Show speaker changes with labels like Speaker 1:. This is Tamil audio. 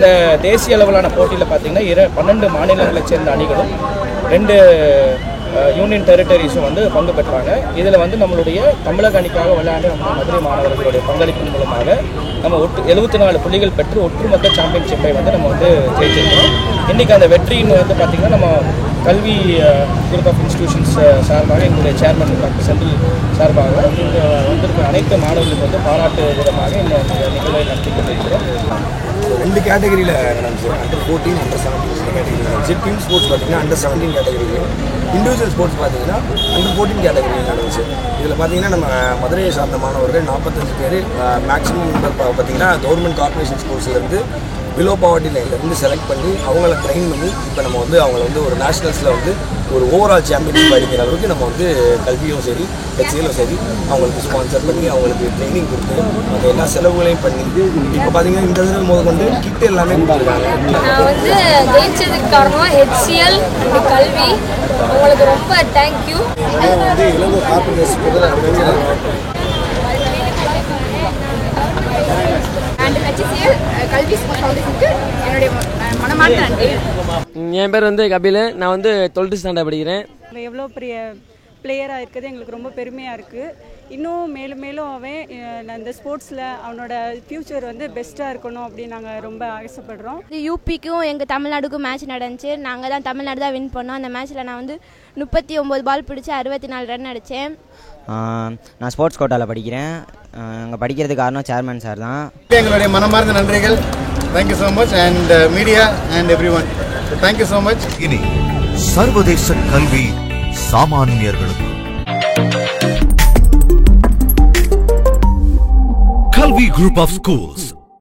Speaker 1: இந்த தேசிய அளவிலான போட்டியில் பார்த்தீங்கன்னா 12 மாநிலங்களைச் சேர்ந்த அணிகளும் 2 யூனியன் டெரிட்டரிஸும் வந்து பங்கு பெற்றாங்க. இதில் வந்து நம்மளுடைய தமிழக அணிக்காக விளையாண்டு நம்ம மதுரை மாணவர்களுடைய பங்களிப்பின் மூலமாக நம்ம 74 புள்ளிகள் பெற்று ஒட்டுமொத்த சாம்பியன்ஷிப்பை வந்து நம்ம வந்து ஜெயிச்சிருக்கிறோம். இன்றைக்கி அந்த வெற்றின்னு வந்து பார்த்திங்கன்னா நம்ம கல்வி குரூப் ஆஃப் இன்ஸ்டிடியூஷன்ஸ் சார்பாக எங்களுடைய சேர்மன் டாக்டர் செந்தில் சார்பாக இங்கே வந்திருக்கிற அனைத்து மாணவர்களுக்கு வந்து பாராட்டு விதமாக இந்த நிகழ்வை நடத்தி கொண்டிருக்கிறோம்.
Speaker 2: 2 கேட்டகரியில் நடந்துச்சு. அண்டர் 14 அண்டர் 17 கேட்டகரி நடந்துச்சு. டீம் ஸ்போர்ட்ஸ் பார்த்தீங்கன்னா அண்டர் 17 கேட்டகரியில், இண்டிவிஜுவல் ஸ்போர்ட்ஸ் பார்த்தீங்கன்னா அண்டர் 14 கேட்டகரியில் நடந்துச்சு. இதில் பார்த்தீங்கன்னா நம்ம மதுரையை சார்ந்த மாணவர்கள் 45 பேர், மேக்ஸிமம் பார்த்தீங்கன்னா கவர்மெண்ட் கார்பரேஷன் ஸ்கூல்ஸ்லேருந்து பிலோ பாவர்ட்டி லைன்லேருந்து செலக்ட் பண்ணி அவங்கள ட்ரெயின் பண்ணி இப்போ நம்ம வந்து அவங்கள வந்து ஒரு நேஷ்னல்ஸில் வந்து ஒரு ஓவரால் சாம்பியன்ஷிப் அடிக்கிற அளவுக்கு நம்ம வந்து கல்வியும் சரி ஹெச்ஏலும் சரி அவங்களுக்கு ஸ்பான்சர் பண்ணி அவங்களுக்கு ட்ரைனிங் கொடுத்து அந்த எல்லா செலவுகளையும் பண்ணி இப்போ பார்த்தீங்கன்னா இந்த தடவை முதற்கொண்டு கிட் எல்லாமே கொடுத்துருக்காங்க.
Speaker 3: நான் வந்து ஜெயிச்சதுக்கு காரணமாக ஹெச்சிஎல் அண்ட் கல்வி, உங்களுக்கு ரொம்ப தேங்க்யூ.
Speaker 2: வந்து இளங்கோ கார்பரேஷன்
Speaker 3: அண்ட் ஹெச்சிஎல் கல்வி ஃபவுண்டேஷனுக்கு என்னுடைய மனமார்ந்த நன்றி.
Speaker 4: என் பேர் வந்து கபில். நான் வந்து 12th ஸ்டாண்டர்ட் படிக்கிறேன்.
Speaker 5: எவ்வளோ பெரிய பிளேயராக இருக்குது எங்களுக்கு ரொம்ப பெருமையாக இருக்குது. இன்னும் மேலும் மேலும் அவன் இந்த ஸ்போர்ட்ஸில் அவனோட ஃப்யூச்சர் வந்து பெஸ்ட்டாக இருக்கணும் அப்படின்னு நாங்கள் ரொம்ப ஆசைப்படுறோம்.
Speaker 6: யூபிக்கும் எங்கள் தமிழ்நாடுக்கும் மேட்ச் நடந்துச்சு. நாங்கள் தான் தமிழ்நாடு தான் வின் பண்ணோம். அந்த மேட்ச்சில் நான் வந்து 39 பால் பிடிச்சி 64 ரன் அடித்தேன்.
Speaker 7: நான் ஸ்போர்ட்ஸ் கோட்டாவில் படிக்கிறேன். அங்கே படிக்கிறதுக்கு காரணம் சேர்மன் சார் தான்.
Speaker 2: எங்களுடைய மனமார்ந்த நன்றிகள். Thank you so much and media and every one thank you so much.
Speaker 8: இனி சர்வதேச கல்வி சாமானியர்களுக்கு கல்வி குரூப் ஆஃப் ஸ்கூல்ஸ்